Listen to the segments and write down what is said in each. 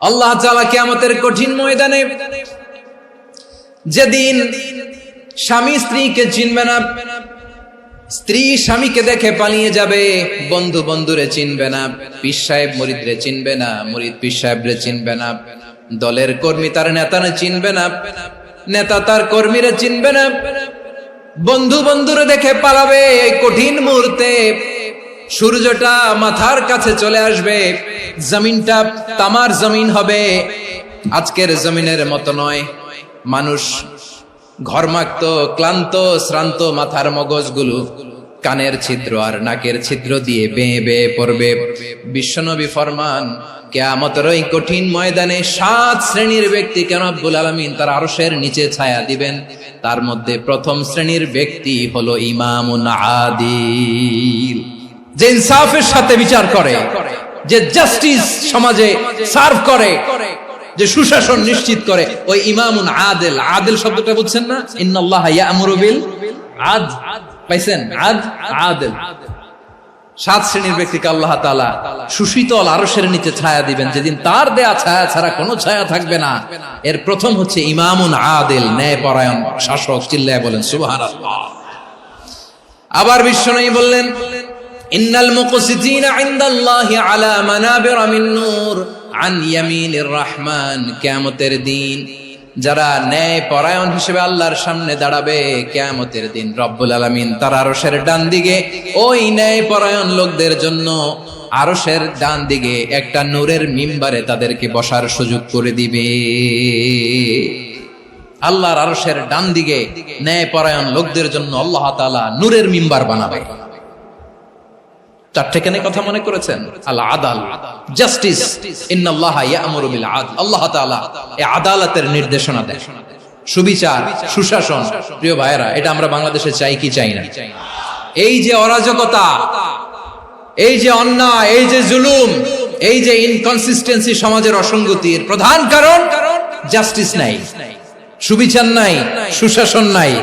আল্লাহ তাআলা কিয়ামতের কঠিন ময়দানে যেদিন স্বামী স্ত্রীকে চিনবে না, স্ত্রী স্বামীকে দেখে পালিয়ে যাবে, বন্ধু বন্ধুরে চিনবে না, পীর সাহেব মুরিদরে চিনবে না, মুরিদ পীর সাহেবরে চিনবে না, দলের কর্মী তার নেতারে চিনবে না, নেতা তার কর্মীরে চিনবে না, বন্ধু বন্ধুরে দেখে পালাবে। এই কঠিন মুহূর্তে সূর্যটা মাথার কাছে চলে আসবে, জমিনটা তামার জমিন হবে, আজকের জমিনের মতো নয়। মানুষ ঘর্মাক্ত, ক্লান্ত, শ্রান্ত মাথার মগজগুলো কানের ছিদ্র আর নাকের ছিদ্র দিয়ে বেয়ে বেয়ে পড়বে। বিশ্বনবী ফরমান, কিয়ামতের ওই কঠিন ময়দানে 7 শ্রেণীর ব্যক্তিকে রব্বুল আলামিন তার আরশের নিচে ছায়া দিবেন। তার মধ্যে প্রথম শ্রেণীর ব্যক্তি হলো ইমামুন আদিল, যে ইনসাফের সাথে বিচার করে, যে জাস্টিস সমাজে সার্ভ করে, যে সুশাসন নিশ্চিত করে, ওই ইমামুন আদিল। আদিল শব্দটা বুঝছেন না? ইন্নাল্লাহা ইয়া'মুরু বিল আদল, পাইছেন? আদিল। 7 শ্রেণীর ব্যক্তিকে আল্লাহ তাআলা সুশীতল আরশের নিচে ছায়া দিবেন, যেদিন তার দেয়া ছায়া ছাড়া কোনো ছায়া থাকবে না। এর প্রথম হচ্ছে ইমামুন আদিল, ন্যায়পরায়ণ শাসক। চিল্লায় বলেন সুবহানাল্লাহ। আবার বিশ্বনবী বললেন, ইন্নাল মুকসিতিনা ইনদাল্লাহি আলা মানাবিরা মিন নূর আন ইয়ামিনির রহমান। কিয়ামতের দিন যারা ন্যায় পরায়ণ হিসেবে আল্লাহর সামনে দাঁড়াবে, কিয়ামতের দিন রব্বুল আলামিন তার আরশের ডান দিকে ওই ন্যায় পরায়ণ লোকদের জন্য আরশের ডান দিকে একটা নূরের মিম্বারে তাদেরকে বসার সুযোগ করে দিবে। আল্লাহর আরশের ডান দিকে ন্যায় পরায়ণ লোকদের জন্য আল্লাহ তাআলা নূরের মিম্বার বানাবে। 4টে কেন কথা মনে করেছেন? আল আদাল, জাস্টিস। ইন্নাল্লাহা ইয়া'মুরু বিল আদল। আল্লাহ তাআলা এই আদালতের নির্দেশনা দেন, সুবিচার, সুশাসন। প্রিয় ভাইরা, এটা আমরা বাংলাদেশে চাই কি চাই না? এই যে অরাজকতা, এই যে অন্যায়, এই যে জুলুম, এই যে ইনকনসিস্টেন্সি সমাজের অসঙ্গতির প্রধান কারণ জাস্টিস নাই, সুবিচার নাই, সুশাসন নাই।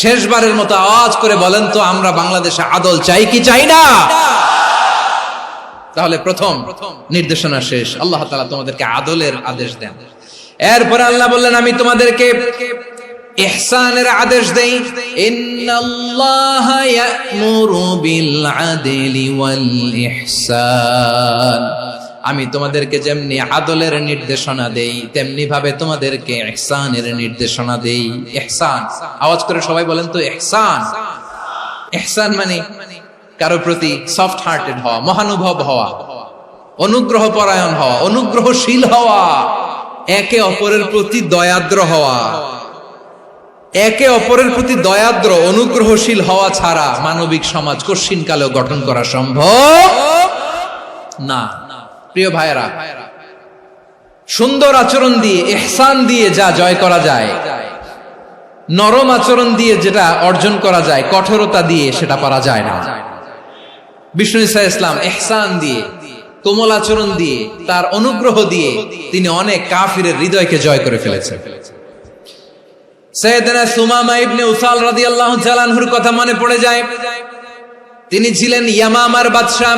শেষবারের মতো আওয়াজ করে বলেন তো, আমরা বাংলাদেশে আদল চাই কি চাই না? তাহলে প্রথম নির্দেশনা শেষ। আল্লাহ তাআলা তোমাদেরকে আদলের আদেশ দেন। এরপরে আল্লাহ বললেন, আমি তোমাদেরকে ইহসানের আদেশ দেই। ইন্নাল্লাহা ইয়া'মুরু বিল আদলি ওয়াল ইহসান। আমি তোমাদেরকে যেমনি আদলের নির্দেশনা দেই, তেমনি ভাবে তোমাদেরকে ইহসানের নির্দেশনা দেই। ইহসান, আওয়াজ করে সবাই বলেন তো ইহসান। ইহসান মানে কারো প্রতি সফট হার্টেড হওয়া, মহানুভব হওয়া, অনুগ্রহ পরায়ণ হওয়া, অনুগ্রহশীল হওয়া, একে অপরের প্রতি দয়াদ্র হওয়া। একে অপরের প্রতি দয়াদ্র, অনুগ্রহশীল হওয়া ছাড়া মানবিক সমাজ কশিনকালেও গঠন করা সম্ভব না। প্রিয় ভাইরা, সুন্দর আচরণ দিয়ে, ইহসান দিয়ে যা জয় করা যায়, নরম আচরণ দিয়ে যেটা অর্জন করা যায়, কঠোরতা দিয়ে সেটা পারা যায় না। বিষ্ণু ঈসা ইসলাম ইহসান দিয়ে, কোমল আচরণ দিয়ে, তার অনুগ্রহ দিয়ে তিনি অনেক কাফিরের হৃদয়কে জয় করে ফেলেছেন। সাইয়েদনা সুমামা ইবনে উসাল রাদিয়াল্লাহু তাআলা আনহুর কথা মনে পড়ে যায়। তিনি ছিলেন ইয়ামামার বাদশা।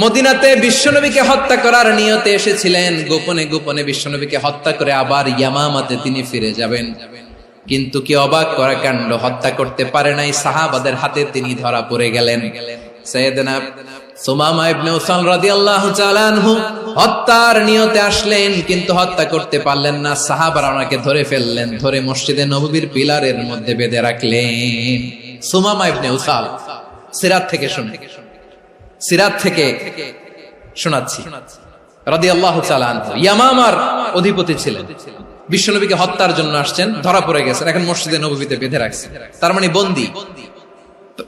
মদিনাতে বিশ্বনবীকে হত্যা করার নিয়তে এসেছিলেন, গোপনে গোপনে বিশ্বনবীকে হত্যা করে আবার ইয়ামামাতে তিনি ফিরে যাবেন। কিন্তু কি অবাক করা কাণ্ড, হত্যা করতে পারে নাই, সাহাবাদের হাতে তিনি ধরা পড়ে গেলেন। সাইয়েদনা সুমামা ইবনে উসাল রাদিয়াল্লাহু তাআলা আনহু হত্যার নিয়তে আসলেন, কিন্তু হত্যা করতে পারলেন না। সাহাবারা ওনাকে ধরে ফেললেন, ধরে মসজিদে নববীর পিলারের মধ্যে বেঁধে রাখলেন। সুমামা ইবনে উসাল, সিরাত থেকে শুনে, সিরাত থেকে শোনাচ্ছি, রাদিয়াল্লাহু তাআলা আনহু ইয়ামামার অধিপতি ছিলেন। বিশ্বনবীকে হত্যার জন্য আসছেন, ধরা পড়ে গেছেন, এখন মসজিদে নববীতে বেঁধে রাখছে, তার মানে বন্দী।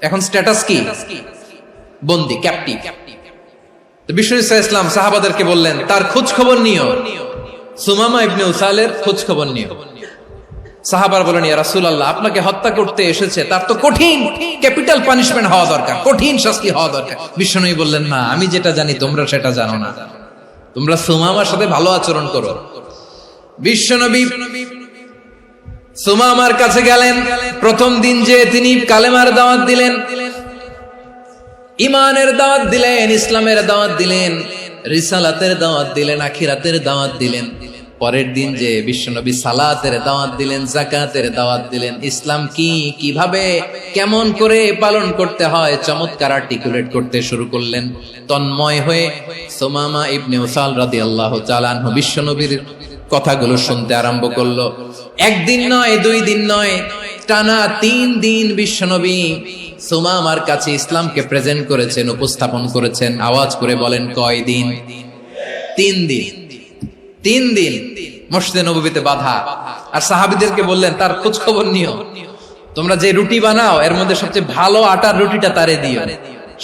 এখন স্ট্যাটাস কি? বন্দী, ক্যাপ্টিভ। তো বিষ্ণু ঈসা ইসলাম সাহাবাদেরকে বললেন, তার খোঁজ খবর নিও, সুমামা ইবনে উসালের খোঁজ খবর নিও। সাহাবারা বলেন, ইয়া রাসূলুল্লাহ, আপনাকে হত্যা করতে এসেছে, তার তো কঠিন ক্যাপিটাল পানিশমেন্ট হওয়া দরকার, কঠিন শাস্তি হওয়া দরকার। বিশ্বনবী বললেন, না, আমি যেটা জানি তোমরা সেটা জানো না, তোমরা সুমামার সাথে ভালো আচরণ করো। বিশ্বনবী সুমামার কাছে গেলেন। প্রথম দিন যে তিনি কালেমার দাওয়াত দিলেন, ইমানের দাওয়াত দিলেন, ইসলামের দাওয়াত দিলেন, রিসালাতের দাওয়াত দিলেন, আখিরাতের দাওয়াত দিলেন। পরের দিন যে বিশ্বনবী সালাতের দাওয়াত দিলেন, যাকাতের দাওয়াত দিলেন, ইসলাম কি, কিভাবে, কেমন করে পালন করতে হয় চমৎকার আর্টিকুলেট করতে শুরু করলেন। তন্ময় হয়ে সুমামা ইবনে উসাল রাদিয়াল্লাহু তাআলা আনহু বিশ্বনবীর কথাগুলো শুনতে আরম্ভ করলো। একদিন নয়, 2 দিন নয়, টানা 3 দিন বিশ্বনবী সুমামার কাছে ইসলামকে প্রেজেন্ট করেছেন, উপস্থাপন করেছেন। আওয়াজ করে বলেন, কয় দিন? 3 দিন। 3 দিন মসজিদে নববীতে বাধা। আর সাহাবীদেরকে বললেন, তার খোঁজ খবর নিও, তোমরা যে রুটি বানাও এর মধ্যে সবচেয়ে ভালো আটার রুটিটা তারে দিও,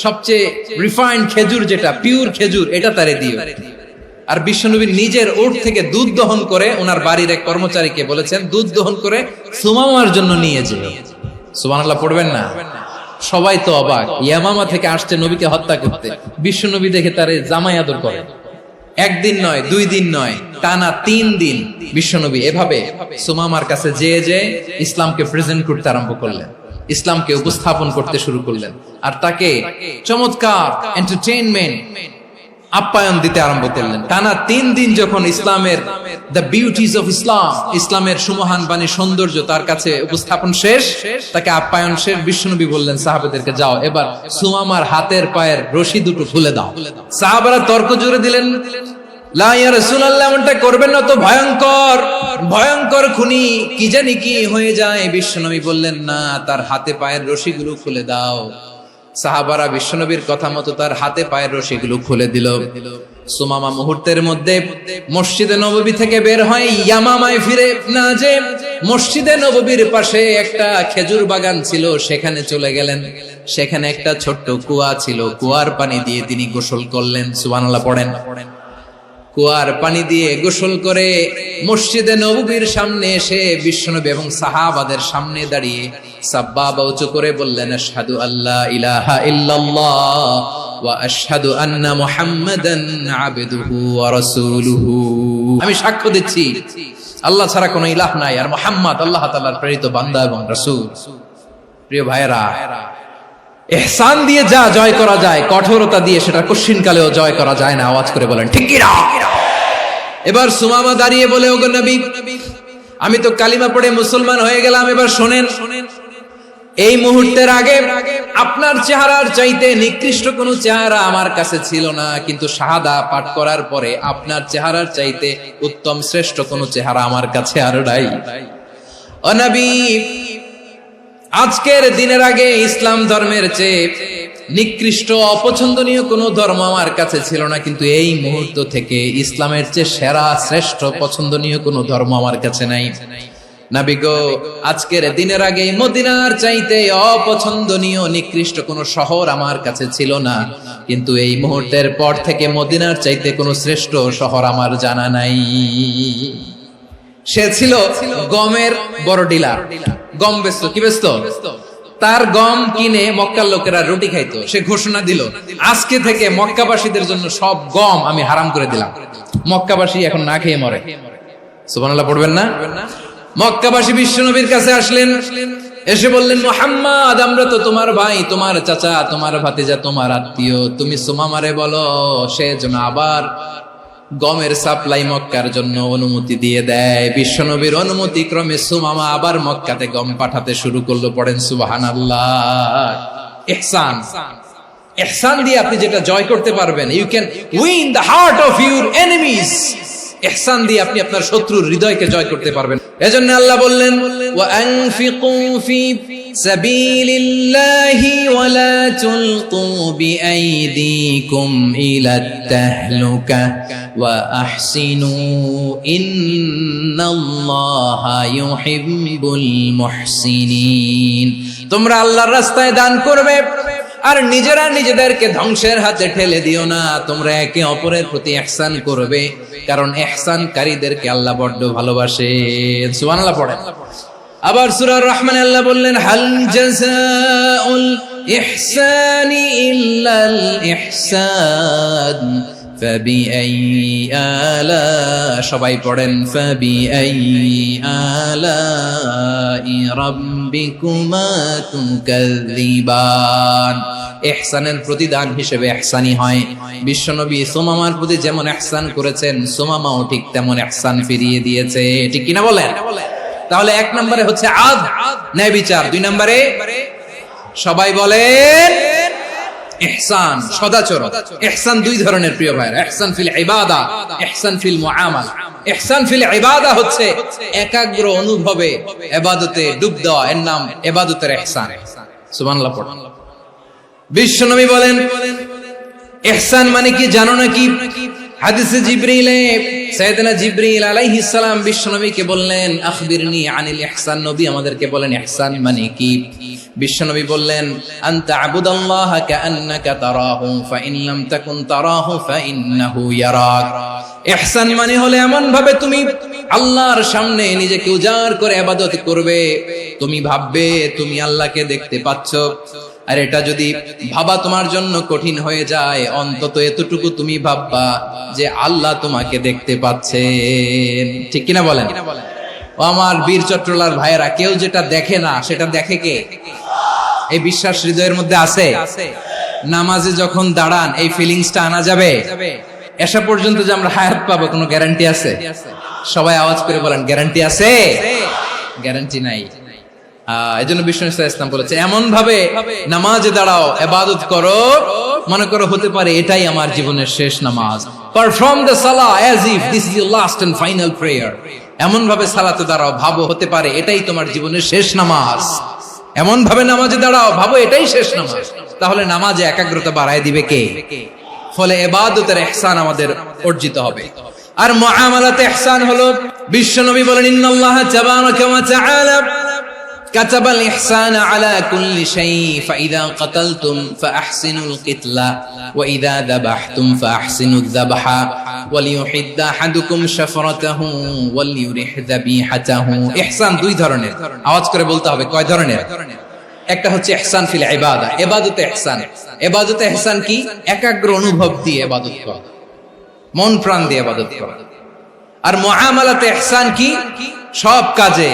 সবচেয়ে রিফাইন্ড খেজুর, যেটা পিওর খেজুর, এটা তারে দিও। আর বিশ্বনবী নিজের ওট থেকে দুধ দহন করে ওনার বাড়ির এক কর্মচারীকে বলেছেন, দুধ দহন করে সুমামার জন্য নিয়ে যেও। সুবহানাল্লাহ পড়বেন না? সবাই তো অবাক, ইয়ামামা থেকে আসছে নবীকে হত্যা করতে, বিশ্বনবী দেখে তারে জামাই আদর করে। একদিন নয়, 2 দিন নয়, টানা 3 দিন বিশ্বনবী এভাবে সুমামার কাছে যেয়ে ইসলামকে প্রেজেন্ট করতে আরম্ভ করলেন, ইসলামকে উপস্থাপন করতে শুরু করলেন। আর তাকে চমৎকার এন্টারটেইনমেন্ট, আপ্যায়ন দিতে আরম্ভ করলেন। টানা 3 দিন যখন ইসলামের দ্য বিউটিজ অফ ইসলাম, ইসলামের সুমহান বাণী, সৌন্দর্য তার কাছে উপস্থাপন শেষ, তাকে আপ্যায়ন শেষ, বিশ্বনবী বললেন সাহাবাদেরকে, যাও এবার সুমামার হাতের পায়ের রশি দুটো খুলে দাও। সাহাবারা তর্ক জুড়ে দিলেন, লা ইয়া রাসূলুল্লাহ, এমনটা করবেন না তো, ভয়ঙ্কর ভয়ঙ্কর খুনি, কি জানি কি হয়ে যায়। বিশ্বনবী বললেন, না, তার হাতে পায়ের রশিগুলো খুলে দাও। সাহাবারা বিশ্বনবীর কথা মতো তার হাতে পায়ের রশিগুলো খুলে দিল। সুমামা মুহূর্তের মধ্যে মসজিদে নববী থেকে বের হয়, ইয়ামামায় ফিরে না যে মসজিদে নববীর পাশে একটা খেজুর বাগান ছিল, সেখানে চলে গেলেন। সেখানে একটা ছোট্ট কুয়া ছিল, কুয়ার পানি দিয়ে তিনি গোসল করলেন। সুবহানাল্লাহ পড়েন। কুয়ার পানি দিয়ে গোসল করে মসজিদে নববীর সামনে এসে বিশ্বনবী এবং সাহাবাদের সামনে দাঁড়িয়ে সাব্বাবা উঁচু করে বললেন, আশহাদু আল্লা ইলাহা ইল্লাল্লাহ ওয়া আশহাদু আন্না মুহাম্মাদান আবদুহু ওয়া রাসূলুহু। আমি সাক্ষ্য দিচ্ছি আল্লাহ ছাড়া কোনো ইলাহ নাই, আর মুহাম্মদ আল্লাহ তাআলার প্রেরিত বান্দা এবং রাসূল। প্রিয় ভাইয়েরা, ইহসান দিয়ে যা জয় করা যায়, কঠোরতা দিয়ে সেটা কঠিনকালেও জয় করা যায় না। আওয়াজ করে বলেন, ঠিক কি না? এবার সুমামা দাঁড়িয়ে বলে, ওগো নবী, আমি তো কালিমা পড়ে মুসলমান হয়ে গেলাম, এবার শোনেন, এই মুহূর্তের আগে আপনার চেহারার চাইতে নিকৃষ্ট কোনো চেহারা আমার কাছে ছিল না, কিন্তু শাহাদা পাঠ করার পরে আপনার চেহারার চাইতে উত্তম শ্রেষ্ঠ কোনো চেহারা আমার কাছে আর নাই। ও নবী, আজকের দিনের আগে ইসলাম ধর্মের চেয়ে নিকৃষ্ট অপছন্দনীয় কোনো ধর্ম আমার কাছে ছিল না, কিন্তু এই মুহূর্ত থেকে ইসলামের চেয়ে সেরা শ্রেষ্ঠ পছন্দনীয় কোনো ধর্ম আমার কাছে নাই। নবী গো, আজকের দিনের আগে মদিনার চাইতে অপছন্দনীয় নিকৃষ্ট কোনো শহর আমার কাছে ছিল না, কিন্তু এই মুহূর্তের পর থেকে মদিনার চাইতে কোনো শ্রেষ্ঠ শহর আমার জানা নাই। সে ছিল গমের বড় ডিলার, গম বেচতো। কি বেচতো? তার গম কিনে মক্কার লোকেরা রুটি খাইতো। সে ঘোষণা দিল, আজকে থেকে মক্কাবাসীদের জন্য সব গম আমি হারাম করে দিলাম, মক্কাবাসী এখন না খেয়ে মরে। সুবহানাল্লাহ পড়বেন না? মক্কাবাসী বিশ্বনবীর কাছে আসলেন, এসে বললেন, মুহাম্মদ, আমরা তো তোমার ভাই, তোমার চাচা, তোমার ভাতিজা, তোমার আত্মীয়, তুমি সুমামারে বলো সে যেন আবার গমের সাপ্লাই মক্কার জন্য অনুমতি দিয়ে দেয়। বিশ্বনবীর অনুমতি ক্রমে সুমামা আবার মক্কাতে গম পাঠাতে শুরু করলো। পড়েন সুবহানাল্লাহ। ইহসান, ইহসান দিয়ে আপনি যেটা জয় করতে পারবেন, you can win the heart of your enemies. ইহসান দিয়ে আপনি আপনার শত্রুর হৃদয়কে জয় করতে পারবেন। এজন্য আল্লাহ বললেন, ওয়া আনফিকু ফি সাবিলিল্লাহি ওয়া লা তুলকু বিআইদিকুম ইলাত তাহলুকা ওয়া আহসিনু ইন্নাল্লাহা ইউহিব্বুল মুহসিনিন। তোমরা আল্লাহর রাস্তায় দান করবে আর নিজেরা নিজেদেরকে ধ্বংসের হাতে ঠেলে দিও না। তোমরা একে অপরের প্রতি ইহসান করবে, কারণ ইহসানকারীদেরকে আল্লাহ বড় ভালোবাসেন। সুবহানাল্লাহ পড়েন। আবার সূরা রহমান আল্লাহ বললেন, হাল জাযাউল ইহসানি ইল্লাল ইহসান ফাবিআইয়ি আলা, সবাই পড়েন ফাবিআইয়ি আলাই রাব্বিকুমা তুকাযযিবান। ইহসানের প্রতিদান হিসেবে ইহসানি হয়। বিশ্বনবী সুমামার প্রতি যেমন ইহসান করেছেন, সুমামাও ঠিক তেমন ইহসান ফিরিয়ে দিয়েছে, ঠিক কিনা বলেন? তাহলে এক নম্বরে হচ্ছে আদ, ন্যায় বিচার। দুই নম্বরে সবাই বলেন ইহসান, সদাচরণ। ইহসান দুই ধরনের প্রিয় ভাইরা, ইহসান ফিল ইবাদা, ইহসান ফিল মুআমালা। ইহসান ফিল ইবাদা হচ্ছে একাগ্র অনুভবে ইবাদতে ডুব দেওয়া, এর নাম ইবাদতের ইহসান। সুবহানাল্লাহ পড়ুন। বিশ্বনবী বলেন ইহসান মানে কি জানো নাকি? হাদিসে জিবরিলে সাইয়েদনা জিবরিল আলাইহিস সালাম বিশ্বনবীকে বললেন আখবিরনি আনিল ইহসান। নবী আমাদেরকে বলেন ইহসান মানে কি? বিশ্বনবী বললেন আনতা আবুদাল্লাহ কাআন্নাকা তারাহু ফাইন লাম তাকুন তারাহু ফাইন্নাহু ইয়ারাক। ইহসান মানে হলো এমন ভাবে তুমি আল্লাহর সামনে নিজেকে উজাড় করে ইবাদত করবে, তুমি ভাববে তুমি আল্লাহকে দেখতে পাচ্ছ। আর এটা যদি ভাবা তোমার জন্য কঠিন হয়ে যায়, অন্তত এতটুকু তুমি ভাববা যে আল্লাহ তোমাকে দেখতে পাচ্ছেন, ঠিক কিনা বলেন? ও আমার বীর চট্টলার ভাইয়েরা, কেউ যেটা দেখে না সেটা দেখে কে? এই বিশ্বাস হৃদয়ের মধ্যে আছে? নামাজে যখন দাঁড়ান এই ফিলিংসটা আনা যাবে? এসা পর্যন্ত যে আমরা হায়াত পাবো কোনো গ্যারান্টি আছে? সবাই আওয়াজ করে বলেন গ্যারান্টি আছে? গ্যারান্টি নাই। এজন্য বিষ্ণু ইসলাম বলেছে এমন ভাবে নামাজে দাঁড়াও, ইবাদত করো, মনে করো হতে পারে এটাই আমার জীবনের শেষ নামাজ। পারফর্ম দ্য সালাহ as if this is your last and final prayer. এমন ভাবে সালাতে দাঁড়াও, ভাবো হতে পারে এটাই তোমার জীবনের শেষ নামাজ। এমন ভাবে নামাজে দাঁড়াও, ভাবো এটাই শেষ নামাজ। তাহলে নামাজে একাগ্রতা বাড়ায় দিবে কে? ফলে ইবাদতের ইহসান আমাদের অর্জিত হবে। আর মুআমালাতে ইহসান হলো, বিশ্বনবী বলেন ইন্নাল্লাহ তাবারাকা ওয়া তাআলা كتب الإحسان على كل شيء فإذا قتلتم فأحسنوا القتلة وإذا ذبحتم فأحسنوا الذبح وليحد أحدكم شفرته وليرح ذبيحته। ইহসান দুই ধরনের, আওয়াজ করে বলতে হবে কয় ধরনের? একটা হচ্ছে ইহসান ফিল ইবাদা, ইবাদতে ইহসান। ইবাদতে ইহসান কি? একাগ্র অনুভব দিয়ে ইবাদত করা, মন প্রাণ দিয়ে ইবাদত করা। আর মুআমালাতে ইহসান কি? সব কাজে,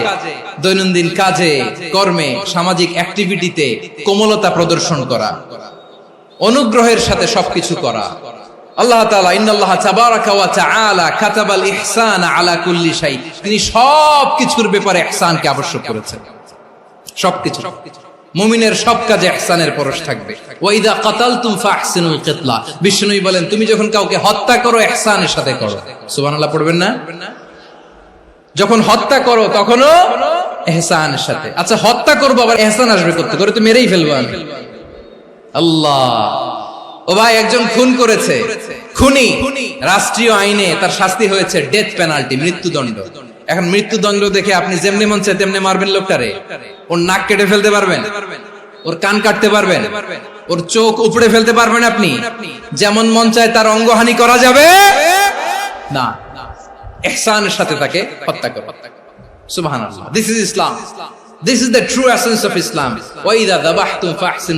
দৈনন্দিন কাজে, কর্মে, সামাজিক অ্যাক্টিভিটিতে কোমলতা প্রদর্শন করা, অনুগ্রহের সাথে সবকিছু করা। আল্লাহ তাআলা ইন্নাল্লাহ তাবারাকা ওয়া তাআলা কাতাবাল ইহসানা আলা কুল্লি শাই, তিনি সবকিছুর ব্যাপারে ইহসানকে আবশ্যক করেছেন। সবকিছু, মুমিনের সব কাজে ইহসানের পরশ থাকবে। ওয়া ইযা কাতালতুম ফাহসিনুল কিতলা, বিষ্ণুই বলেন তুমি যখন কাউকে হত্যা করো ইহসানের সাথে করো। সুবহানাল্লাহ পড়বেন না? যখন হত্যা করো তখনও ইহসানের সাথে। আচ্ছা হত্যা করবো আবার ইহসান আসবে করতে, করে তো মেরেই ফেলবো আমি। আল্লাহ, ও ভাই একজন খুন করেছে, খুনি, রাষ্ট্রীয় আইনে তার শাস্তি হয়েছে ডেথ পেনাল্টি, মৃত্যুদণ্ড। এখন মৃত্যুদণ্ড দেখে আপনি যেমনি মন চায় তেমনি মারবেন লোকটারে? ওর নাক কেটে ফেলতে পারবেন? ওর কান কাটতে পারবেন? ওর চোখ উপড়ে ফেলতে পারবেন আপনি? যেমন মন চায় তার অঙ্গহানি করা যাবে না। ইহসানের সাথে তাকে হত্যা করো। সুবহানাল্লাহ, this is Islam, this is the true essence of Islam. ওয়া ইযা যাবাহতুম ফাহসিনু